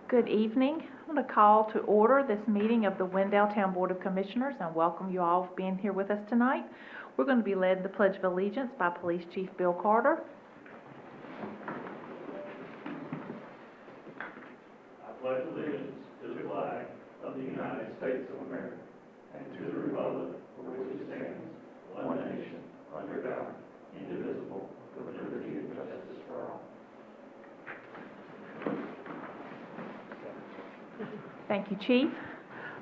Good evening. I'm going to call to order this meeting of the Wendell Town Board of Commissioners and welcome you all for being here with us tonight. We're going to be led in the Pledge of Allegiance by Police Chief Bill Carter. I pledge allegiance to the flag of the United States of America and to the republic for which it stands, one nation, under God, indivisible, with liberty and justice for all. Thank you, Chief.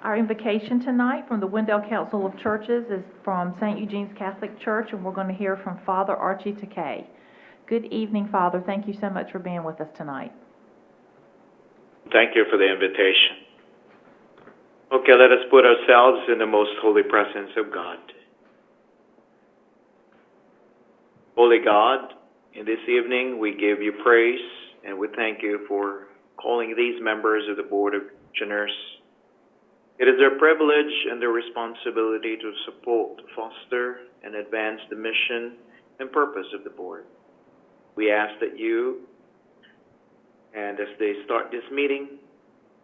Our invocation tonight from the Wendell Council of Churches is from St. Eugene's Catholic Church, and we're going to hear from Father Archie Takei. Good evening, Father. Thank you so much for being with us tonight. Thank you for the invitation. Okay, let us put ourselves in the most holy presence of God. Holy God, in this evening we give you praise and we thank you for calling these members of the Board of Commissioners. It is their privilege and their responsibility to support, foster, and advance the mission and purpose of the Board. We ask that you, and as they start this meeting,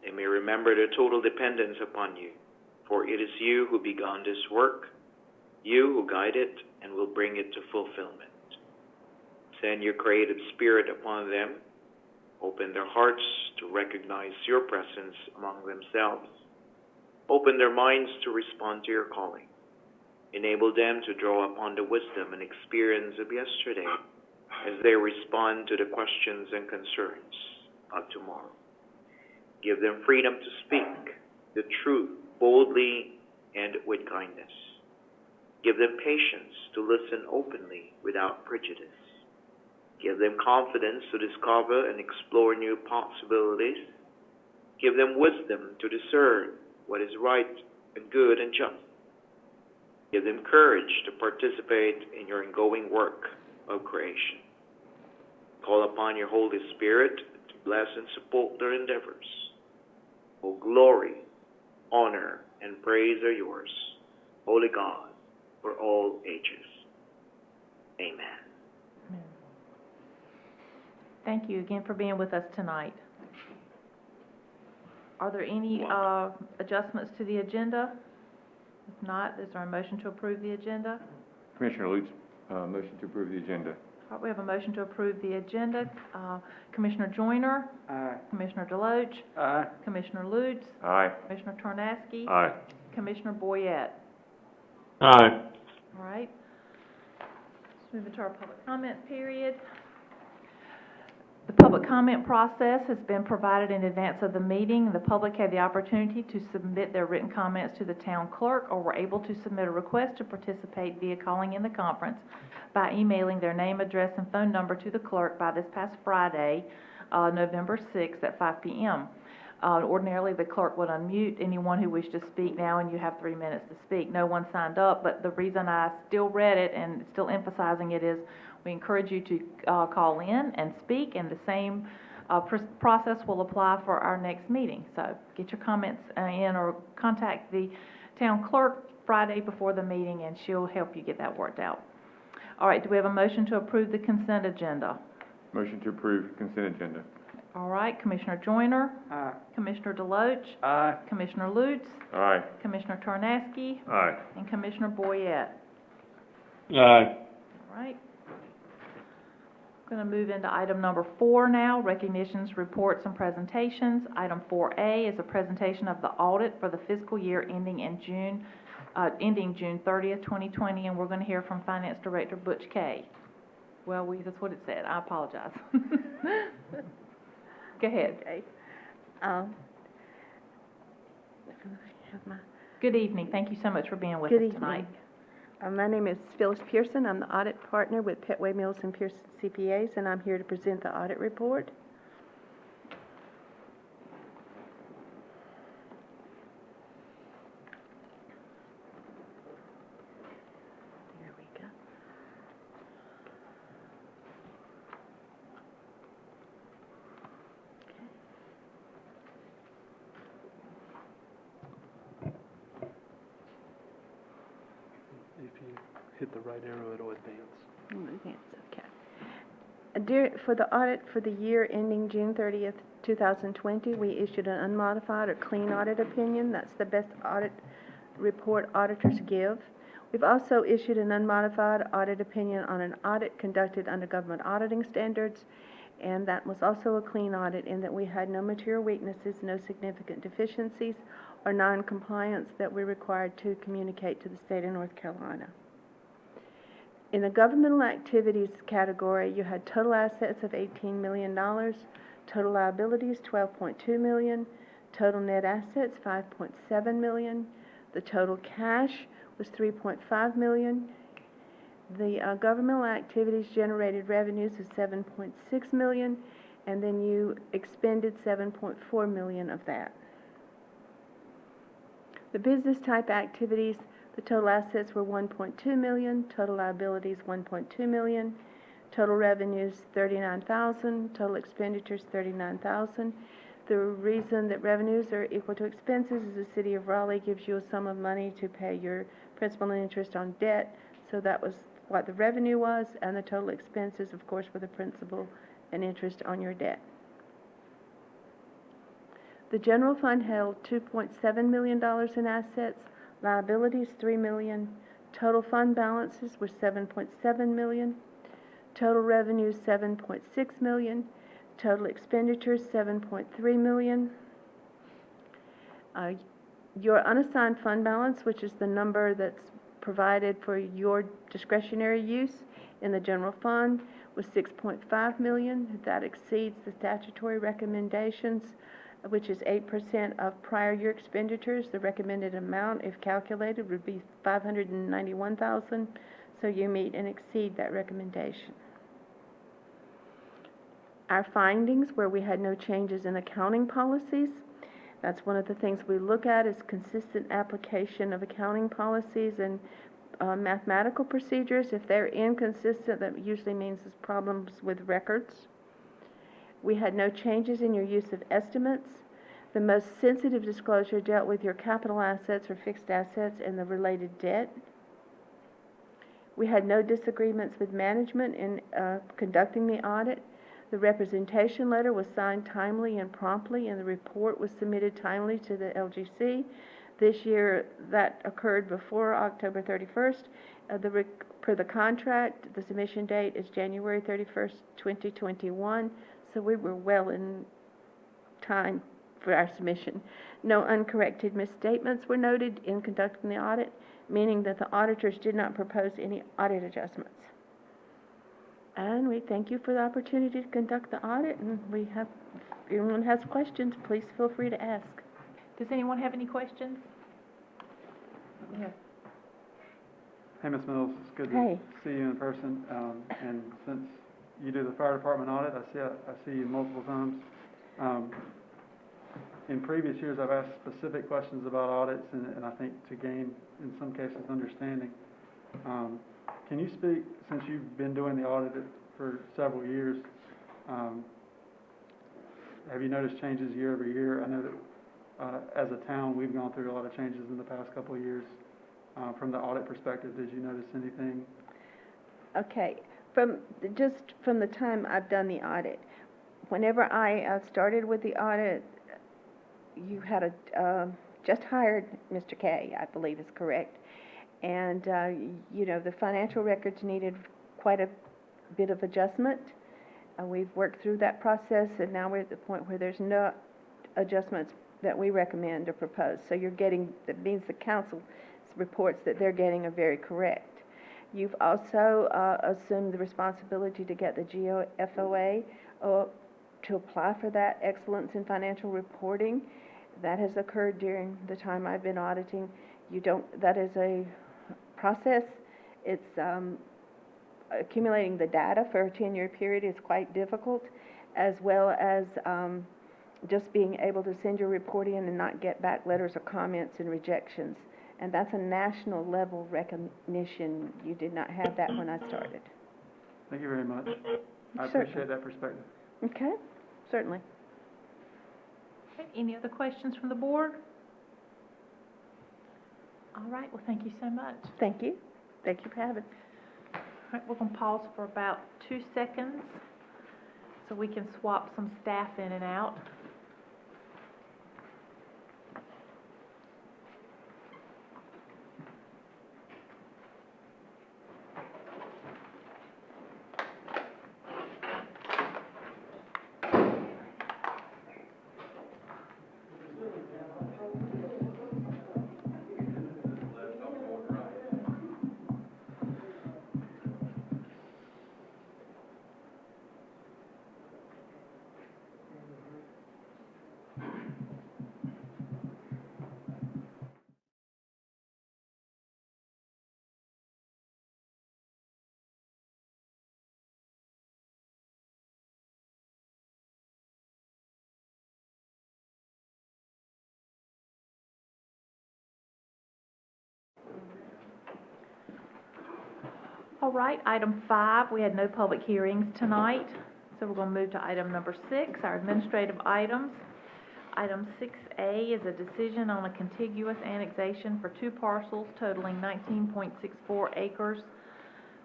they may remember their total dependence upon you, for it is you who began this work, you who guide it and will bring it to fulfillment. Send your creative spirit upon them. Open their hearts to recognize your presence among themselves. Open their minds to respond to your calling. Enable them to draw upon the wisdom and experience of yesterday as they respond to the questions and concerns of tomorrow. Give them freedom to speak the truth boldly and with kindness. Give them patience to listen openly without prejudice. Give them confidence to discover and explore new possibilities. Give them wisdom to discern what is right and good and just. Give them courage to participate in your ongoing work of creation. Call upon your Holy Spirit to bless and support their endeavors. Oh, glory, honor, and praise are yours, Holy God, for all ages. Amen. Thank you again for being with us tonight. Are there any adjustments to the agenda? If not, is there a motion to approve the agenda? Commissioner Lutz, motion to approve the agenda. All right, we have a motion to approve the agenda. Commissioner Joyner? Aye. Commissioner Deloach? Aye. Commissioner Lutz? Aye. Commissioner Tarnaski? Aye. Commissioner Boyette? Aye. All right. Let's move into our public comment period. The public comment process has been provided in advance of the meeting. The public had the opportunity to submit their written comments to the town clerk or were able to submit a request to participate via calling in the conference by emailing their name, address, and phone number to the clerk by this past Friday, November 6th at 5 p.m. Ordinarily, the clerk would unmute anyone who wished to speak now, and you have 3 minutes to speak. No one signed up, but the reason I still read it and still emphasizing it is we encourage you to call in and speak, and the same process will apply for our next meeting. So get your comments in or contact the town clerk Friday before the meeting, and she'll help you get that worked out. All right, do we have a motion to approve the consent agenda? Motion to approve consent agenda. All right, Commissioner Joyner? Aye. Commissioner Deloach? Aye. Commissioner Lutz? Aye. Commissioner Tarnaski? Aye. And Commissioner Boyette? Aye. All right. I'm going to move into item number 4 now, recognitions, reports, and presentations. Item 4A is a presentation of the audit for the fiscal year ending June 30th, 2020, and we're going to hear from Finance Director Butch Kay. Well, that's what it said. I apologize. Go ahead. Okay. Good evening. Thank you so much for being with us tonight. My name is Phyllis Pearson. I'm the audit partner with Petway Mills and Pearson CPAs, and I'm here to present the audit report. There we go. If you hit the right arrow, it'll advance. Okay. For the audit for the year ending June 30th, 2020, we issued an unmodified or clean audit opinion. That's the best audit report auditors give. We've also issued an unmodified audit opinion on an audit conducted under government auditing standards, and that was also a clean audit in that we had no material weaknesses, no significant deficiencies, or non-compliance that we're required to communicate to the state of North Carolina. In the governmental activities category, you had total assets of $18 million, total liabilities $12.2 million, total net assets $5.7 million, the total cash was $3.5 million. The governmental activities generated revenues of $7.6 million, and then you expended $7.4 million of that. The business type activities, the total assets were $1.2 million, total liabilities $1.2 million, total revenues $39,000, total expenditures $39,000. The reason that revenues are equal to expenses is the City of Raleigh gives you a sum of money to pay your principal and interest on debt, so that was what the revenue was, and the total expenses, of course, were the principal and interest on your debt. The general fund held $2.7 million in assets, liabilities $3 million, total fund balances were $7.7 million, total revenues $7.6 million, total expenditures $7.3 million. Your unassigned fund balance, which is the number that's provided for your discretionary use in the general fund, was $6.5 million. That exceeds the statutory recommendations, which is 8% of prior year expenditures. The recommended amount, if calculated, would be $591,000, so you meet and exceed that recommendation. Our findings, where we had no changes in accounting policies, that's one of the things we look at, is consistent application of accounting policies and mathematical procedures. If they're inconsistent, that usually means there's problems with records. We had no changes in your use of estimates. The most sensitive disclosure dealt with your capital assets or fixed assets and the related debt. We had no disagreements with management in conducting the audit. The representation letter was signed timely and promptly, and the report was submitted timely to the LGC. This year, that occurred before October 31st. Per the contract, the submission date is January 31st, 2021, so we were well in time for our submission. No uncorrected misstatements were noted in conducting the audit, meaning that the auditors did not propose any audit adjustments. And we thank you for the opportunity to conduct the audit, and if anyone has questions, please feel free to ask. Does anyone have any questions? Yeah. Hey, Ms. Mills, it's good Hey. to see you in person. And since you do the fire department audit, I see you multiple times. In previous years, I've asked specific questions about audits, and I think to gain, in some cases, understanding. Can you speak, since you've been doing the audit for several years, have you noticed changes year over year? I know that as a town, we've gone through a lot of changes in the past couple of years. From the audit perspective, did you notice anything? Okay, from the time I've done the audit, whenever I started with the audit, you had just hired Mr. K, I believe is correct. And, the financial records needed quite a bit of adjustment. We've worked through that process, and now we're at the point where there's no adjustments that we recommend or propose. So that means the council's reports that they're getting are very correct. You've also assumed the responsibility to get the GFOA to apply for that excellence in financial reporting. That has occurred during the time I've been auditing. That is a process. It's accumulating the data for a 10-year period is quite difficult, as well as just being able to send your report in and not get back letters of comments and rejections. And that's a national level recognition. You did not have that when I started. Thank you very much. I Certainly. appreciate that perspective. Okay, certainly. Okay, any other questions from the board? All right, well, thank you so much. Thank you. Thank you for having. All right, we're going to pause for about 2 seconds so we can swap some staff in and out. All right, item 5, we had no public hearings tonight, so we're going to move to item number 6, our administrative items. Item 6A is a decision on a contiguous annexation for 2 parcels totaling 19.64 acres,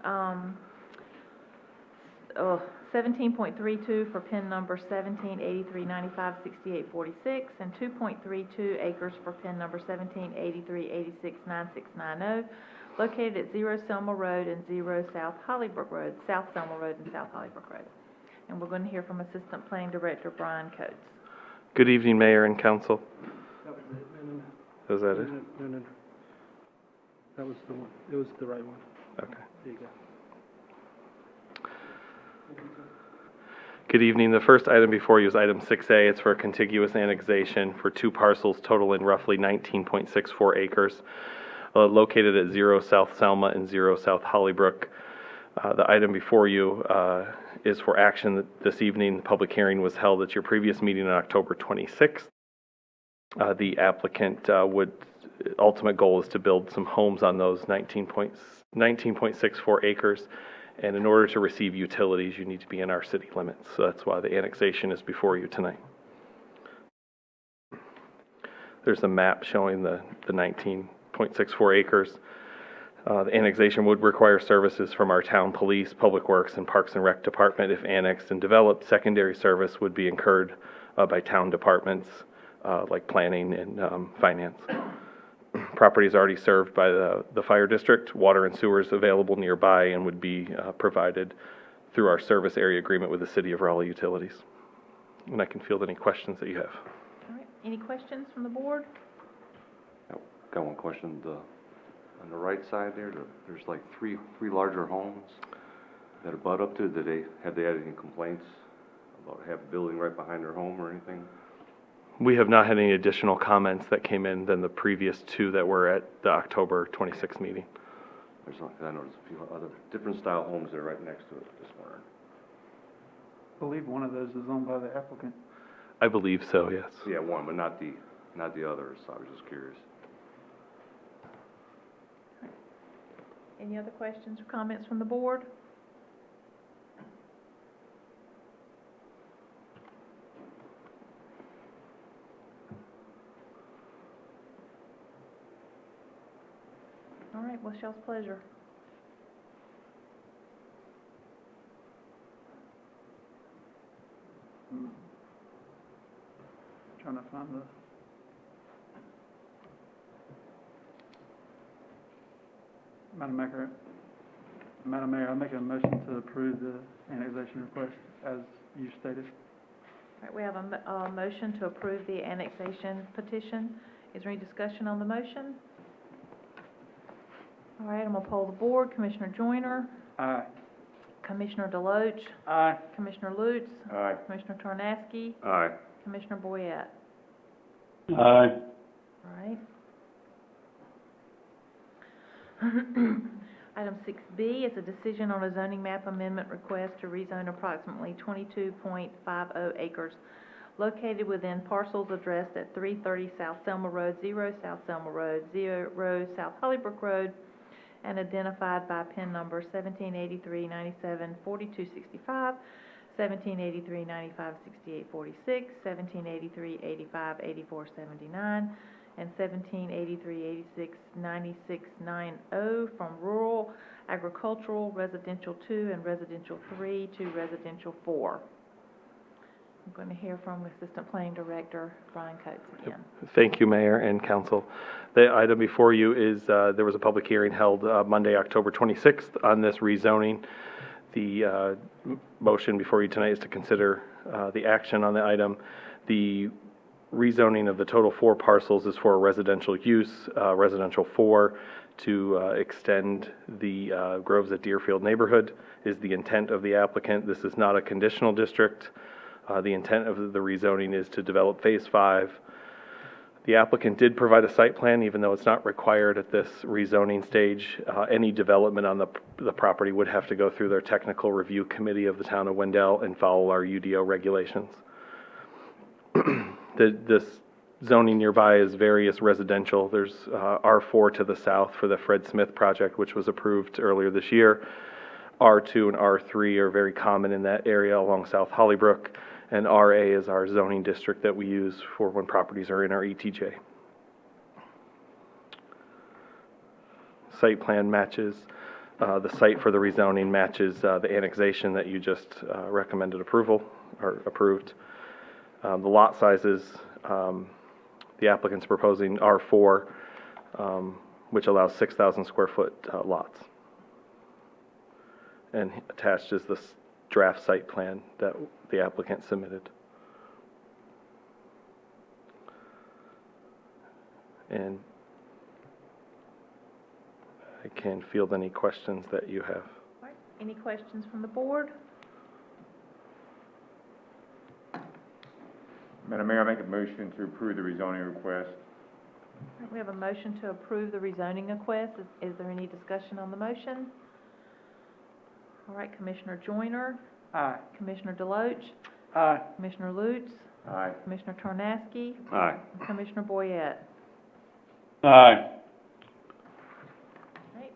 17.32 for PIN number 1783956846 and 2.32 acres for PIN number 1783869690, located at 0 Selma Road and 0 South Hollybrook Road, South Selma Road and South Hollybrook Road. And we're going to hear from Assistant Planning Director Brian Coates. Good evening, Mayor and Council. That was it. No. Was that it? No. That was the one. It was the right one. Okay. There you go. Good evening. The first item before you is item 6A. It's for a contiguous annexation for 2 parcels totaling roughly 19.64 acres, located at 0 South Selma and 0 South Hollybrook. The item before you is for action this evening. The public hearing was held at your previous meeting on October 26th. The applicant ultimate goal is to build some homes on those 19.64 acres. And in order to receive utilities, you need to be in our city limits. So that's why the annexation is before you tonight. There's a map showing the 19.64 acres. The annexation would require services from our town police, public works, and parks and rec department. If annexed and developed, secondary service would be incurred by town departments like planning and finance. Property is already served by the fire district, water and sewers available nearby, and would be provided through our service area agreement with the City of Raleigh Utilities. And I can field any questions that you have. All right, any questions from the board? Got one question. On the right side there, there's like three larger homes that abut up to. Have they had any complaints about having a building right behind their home or anything? We have not had any additional comments that came in than the previous 2 that were at the October 26th meeting. I noticed a few other different style homes that are right next to it this morning. I believe one of those is owned by the applicant. I believe so, yes. Yeah, one, but not the others. So I was just curious. Any other questions or comments from the board? All right, what's y'all's pleasure? Trying to find the... Madam Mayor, I make a motion to approve the annexation request as you stated. All right, we have a motion to approve the annexation petition. Is there any discussion on the motion? All right, I'm going to poll the board. Commissioner Joyner, Aye. Commissioner Deloach, Aye. Commissioner Lutz, Aye. Commissioner Tarnaski, Aye. Commissioner Boyette. Aye. All right. Item 6B is a decision on a zoning map amendment request to rezone approximately 22.50 acres located within parcels addressed at 330 South Selma Road, 0 South Selma Road, 0 South Hollybrook Road, and identified by PIN number 1783974265, 1783956846, 1783858479, and 1783869690 from rural, agricultural, residential 2, and residential 3 to residential 4. I'm going to hear from Assistant Planning Director Brian Coates again. Thank you, Mayor and Council. The item before you is, there was a public hearing held Monday, October 26th on this rezoning. The motion before you tonight is to consider the action on the item. The rezoning of the total 4 parcels is for residential use, residential 4, to extend the Groves at Deerfield neighborhood is the intent of the applicant. This is not a conditional district. The intent of the rezoning is to develop Phase 5. The applicant did provide a site plan, even though it's not required at this rezoning stage. Any development on the property would have to go through their technical review committee of the town of Wendell and follow our UDO regulations. This zoning nearby is various residential. There's R4 to the south for the Fred Smith project, which was approved earlier this year. R2 and R3 are very common in that area along South Hollybrook. And RA is our zoning district that we use for when properties are in our ETJ. Site plan matches, the site for the rezoning matches the annexation that you just recommended approval, or approved. The lot sizes, the applicant's proposing R4, which allows 6,000 square foot lots. And attached is this draft site plan that the applicant submitted. And I can field any questions that you have. All right. Any questions from the board? Madam Mayor, I make a motion to approve the rezoning request. All right, we have a motion to approve the rezoning request. Is there any discussion on the motion? All right, Commissioner Joyner, Aye. Commissioner Deloach, Aye. Commissioner Lutz, Aye. Commissioner Tarnaski, Aye. and Commissioner Boyette. Aye. Right.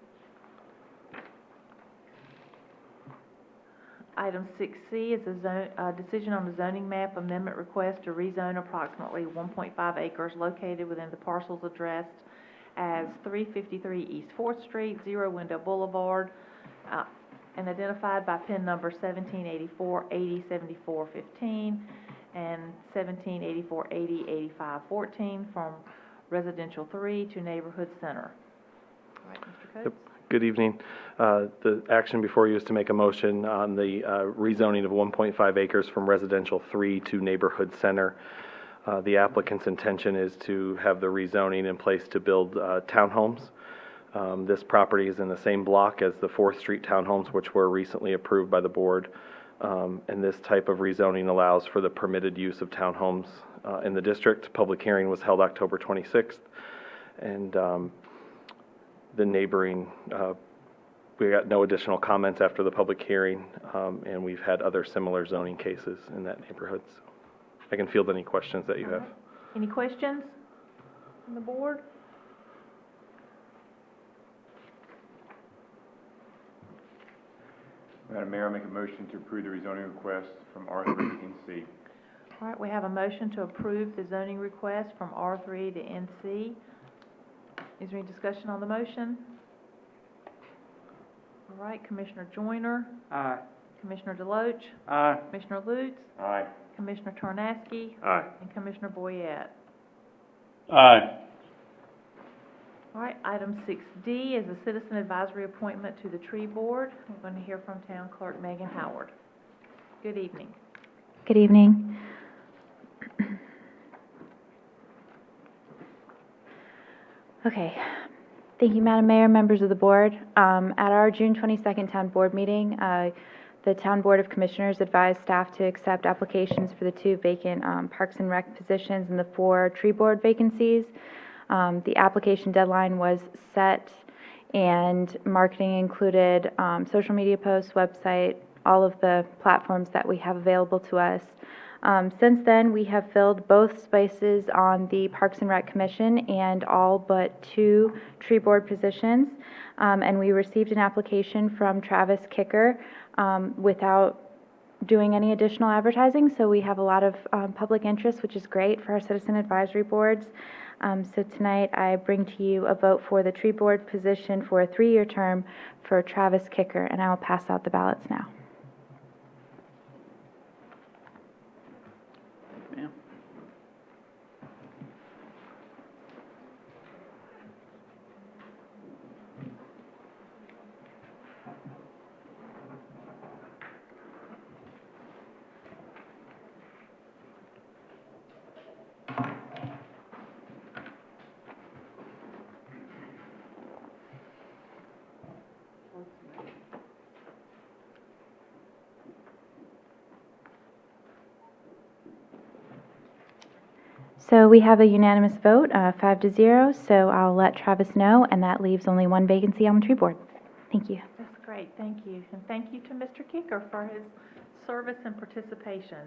Item 6C is a decision on the zoning map amendment request to rezone approximately 1.5 acres located within the parcels addressed as 353 East 4th Street, 0 Wendell Boulevard, and identified by PIN number 1784-80-74-15 and 1784-80-85-14 from residential 3 to neighborhood center. All right, Mr. Coates? Yep. Good evening. The action before you is to make a motion on the rezoning of 1.5 acres from residential 3 to neighborhood center. The applicant's intention is to have the rezoning in place to build townhomes. This property is in the same block as the 4th Street townhomes, which were recently approved by the board. And this type of rezoning allows for the permitted use of townhomes in the district. Public hearing was held October 26th. And the neighboring, we got no additional comments after the public hearing, and we've had other similar zoning cases in that neighborhood. So I can field any questions that you have. Any questions from the board? Madam Mayor, I make a motion to approve the rezoning request from R3 and C. All right, we have a motion to approve the zoning request from R3 to NC. Is there any discussion on the motion? All right, Commissioner Joyner, Aye. Commissioner Deloach, Aye. Commissioner Lutz, Aye. Commissioner Tarnaski, Aye. and Commissioner Boyette. Aye. All right, item 6D is a citizen advisory appointment to the tree board. We're going to hear from Town Clerk Megan Howard. Good evening. Good evening. Okay. Thank you, Madam Mayor, members of the board. At our June 22nd town board meeting, the Town Board of Commissioners advised staff to accept applications for the 2 vacant Parks and Rec positions and the 4 tree board vacancies. The application deadline was set and marketing included social media posts, website, all of the platforms that we have available to us. Since then, we have filled both spaces on the Parks and Rec Commission and all but 2 tree board positions. And we received an application from Travis Kicker without doing any additional advertising. So we have a lot of public interest, which is great for our citizen advisory boards. So tonight, I bring to you a vote for the tree board position for a 3-year term for Travis Kicker, and I will pass out the ballots now. So we have a unanimous vote, 5-0, so I'll let Travis know, and that leaves only one vacancy on the tree board. Thank you. That's great, thank you. And thank you to Mr. Kicker for his service and participation.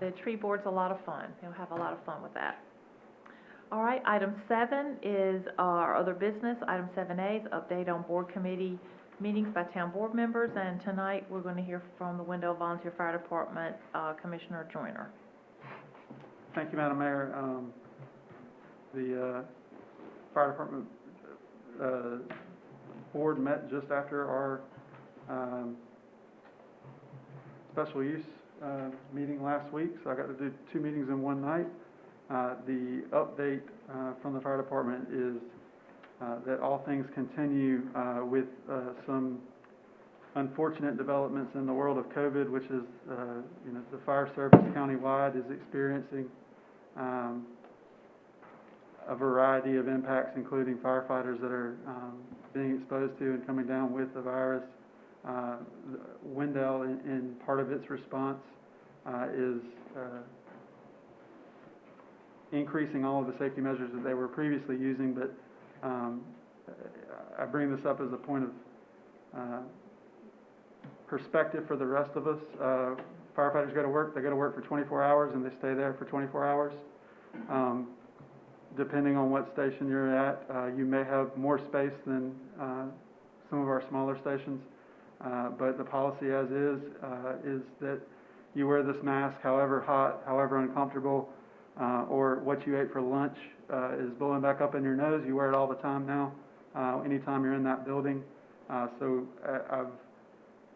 The tree board's a lot of fun. He'll have a lot of fun with that. All right, item 7 is our other business. Item 7A is update on board committee meetings by town board members. And tonight, we're going to hear from the Wendell Volunteer Fire Department, Commissioner Joyner. Thank you, Madam Mayor. The fire department board met just after our special use meeting last week, so I got to do 2 meetings in one night. The update from the fire department is that all things continue with some unfortunate developments in the world of COVID, which is, the fire service countywide is experiencing a variety of impacts, including firefighters that are being exposed to and coming down with the virus. Wendell, in part of its response, is increasing all of the safety measures that they were previously using, but I bring this up as a point of perspective for the rest of us. Firefighters go to work, they go to work for 24 hours and they stay there for 24 hours. Depending on what station you're at, you may have more space than some of our smaller stations, but the policy as is that you wear this mask however hot, however uncomfortable, or what you ate for lunch is blowing back up in your nose. You wear it all the time now, anytime you're in that building. So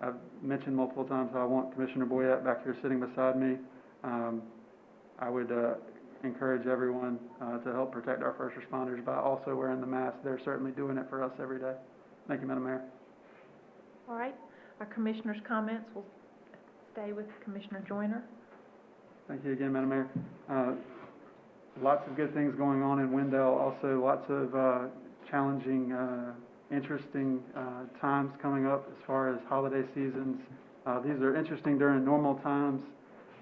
I've mentioned multiple times how I want Commissioner Boyette back here sitting beside me. I would encourage everyone to help protect our first responders by also wearing the mask. They're certainly doing it for us every day. Thank you, Madam Mayor. All right, our commissioners' comments will stay with Commissioner Joyner. Thank you again, Madam Mayor. Lots of good things going on in Wendell. Also, lots of challenging, interesting times coming up as far as holiday seasons. These are interesting during normal times.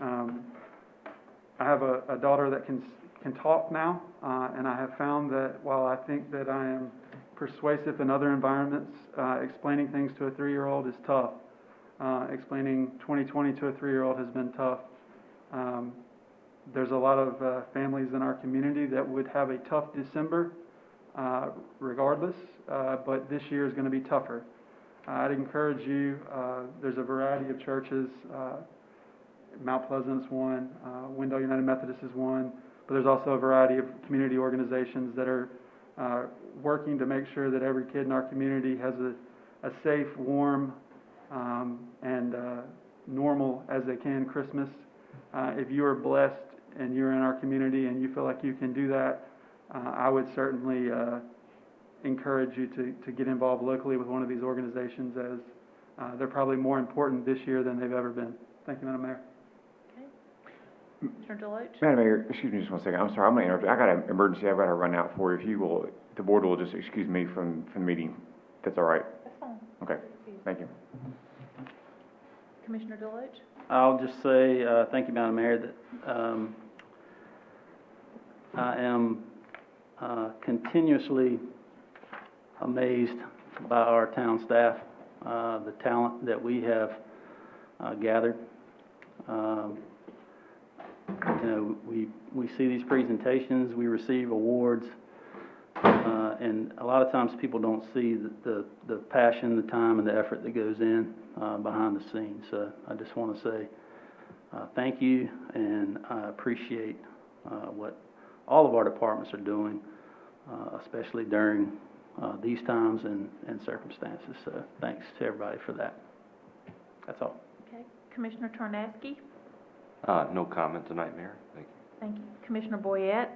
I have a daughter that can talk now, and I have found that while I think that I am persuasive in other environments, explaining things to a 3-year-old is tough. Explaining 2020 to a 3-year-old has been tough. There's a lot of families in our community that would have a tough December regardless, but this year is going to be tougher. I'd encourage you, there's a variety of churches, Mount Pleasant's one, Wendell United Methodist is one, but there's also a variety of community organizations that are working to make sure that every kid in our community has a safe, warm, and normal as they can Christmas. If you are blessed and you're in our community and you feel like you can do that, I would certainly encourage you to get involved locally with one of these organizations, as they're probably more important this year than they've ever been. Thank you, Madam Mayor. Okay. Commissioner Deloach? Madam Mayor, excuse me just 1 second. I'm sorry, I'm going to interrupt. I got an emergency I've got to run out for. If you will, the board will just excuse me from the meeting. That's all right. That's fine. Okay, thank you. Commissioner Deloach? I'll just say, thank you, Madam Mayor, that I am continuously amazed by our town staff, the talent that we have gathered. We see these presentations, we receive awards, and a lot of times people don't see the passion, the time, and the effort that goes in behind the scenes. So I just want to say thank you, and I appreciate what all of our departments are doing, especially during these times and circumstances. So thanks to everybody for that. That's all. Okay. Commissioner Tarnasky? No comment tonight, Mayor. Thank you. Thank you. Commissioner Boyette?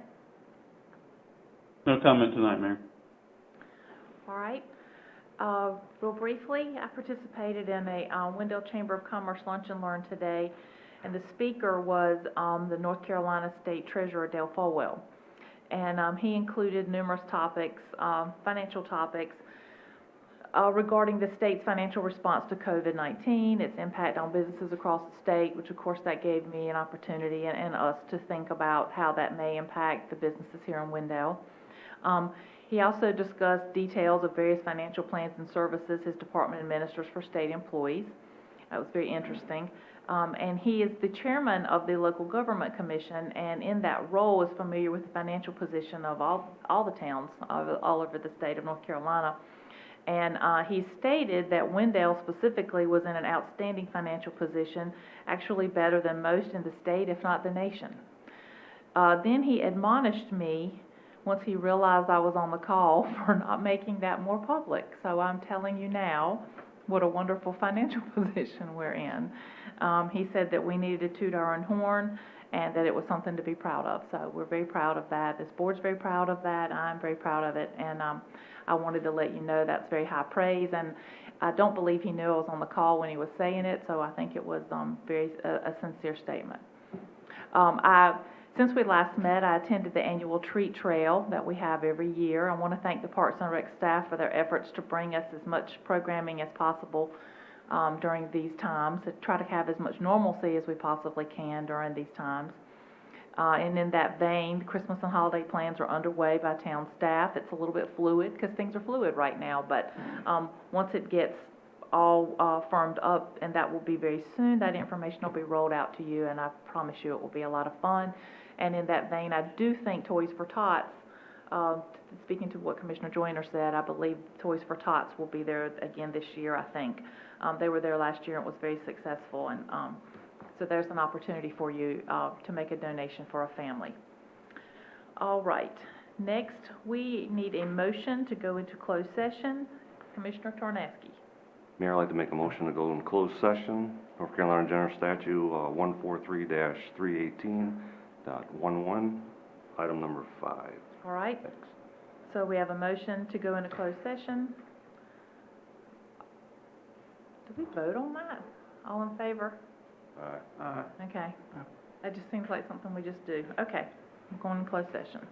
No comment tonight, Mayor. All right. Real briefly, I participated in a Wendell Chamber of Commerce Lunch and Learn today, and the speaker was the North Carolina State Treasurer, Dale Folwell. And he included numerous topics, financial topics. regarding the state's financial response to COVID-19, its impact on businesses across the state, which of course that gave me an opportunity and us to think about how that may impact the businesses here in Wendell. He also discussed details of various financial plans and services his department administers for state employees. That was very interesting. And he is the chairman of the Local Government Commission, and in that role is familiar with the financial position of all the towns all over the state of North Carolina. And he stated that Wendell specifically was in an outstanding financial position, actually better than most in the state, if not the nation. Then he admonished me, once he realized I was on the call, for not making that more public. So I'm telling you now what a wonderful financial position we're in. He said that we needed to toot our own horn and that it was something to be proud of. So we're very proud of that. This board's very proud of that. I'm very proud of it. And I wanted to let you know that's very high praise. And I don't believe he knew I was on the call when he was saying it, so I think it was a sincere statement. Since we last met, I attended the annual treat trail that we have every year. I want to thank the Parks and Rec staff for their efforts to bring us as much programming as possible during these times, to try to have as much normalcy as we possibly can during these times. And in that vein, Christmas and holiday plans are underway by town staff. It's a little bit fluid because things are fluid right now, but once it gets all firmed up, and that will be very soon, that information will be rolled out to you, and I promise you it will be a lot of fun. And in that vein, I do think Toys for Tots, speaking to what Commissioner Joyner said, I believe Toys for Tots will be there again this year, I think. They were there last year and it was very successful, and so there's an opportunity for you to make a donation for a family. All right, next we need a motion to go into closed session. Commissioner Tarnaski. Mayor, I'd like to make a motion to go in closed session, North Carolina General Statute 143-318.11, item number 5. All right. Thanks. So we have a motion to go into closed session. Did we vote on that? All in favor? Aye. Okay. That just seems like something we just do. Okay, I'm going in closed session.